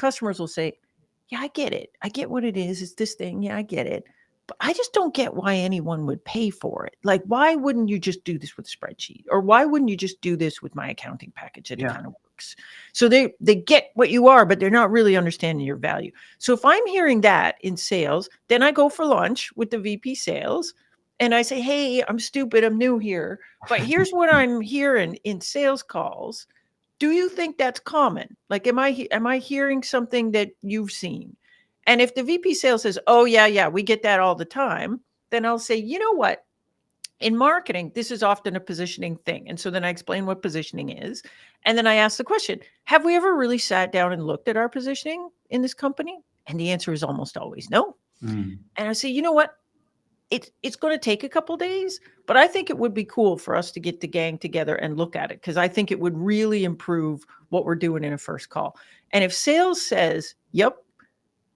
customers will say, yeah, I get it. I get what it is. It's this thing. Yeah, I get it. But I just don't get why anyone would pay for it. Like, why wouldn't you just do this with a spreadsheet? Or why wouldn't you just do this with my accounting package? And it kind of works. So they get what you are, but they're not really understanding your value. So if I'm hearing that in sales, then I go for lunch with the VP sales and I say, hey, I'm stupid. I'm new here. But here's what I'm hearing in sales calls. Do you think that's common? Like, am I hearing something that you've seen? And if the VP sales says, oh, yeah, we get that all the time, then I'll say, you know what? In marketing, this is often a positioning thing. And so then I explain what positioning is. And then I ask the question, have we ever really sat down and looked at our positioning in this company? And the answer is almost always no. And I say, you know what? It's going to take a couple days, but I think it would be cool for us to get the gang together and look at it, because I think it would really improve what we're doing in a first call. And if sales says, yep,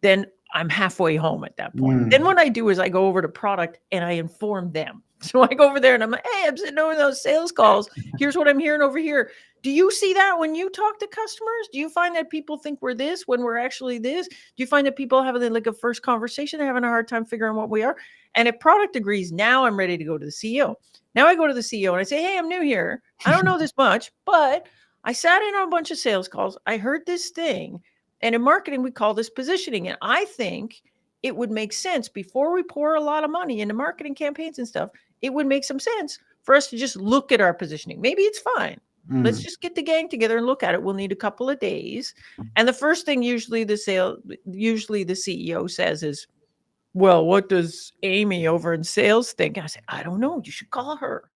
then I'm halfway home at that point. Then what I do is I go over to product and I inform them. So I go over there and I'm like, hey, I'm sitting over those sales calls. Here's what I'm hearing over here. Do you see that when you talk to customers? Do you find that people think we're this when we're actually this? Do you find that people having like a first conversation, they're having a hard time figuring out what we are? And if product agrees, now I'm ready to go to the CEO. Now I go to the CEO and I say, hey, I'm new here. I don't know this much, but I sat in on a bunch of sales calls. I heard this thing. And in marketing, we call this positioning. And I think it would make sense, before we pour a lot of money into marketing campaigns and stuff, it would make some sense for us to just look at our positioning. Maybe it's fine. Let's just get the gang together and look at it. We'll need a couple of days. And the first thing usually the CEO says is, well, what does Amy over in sales think? And I say, I don't know. You should call her.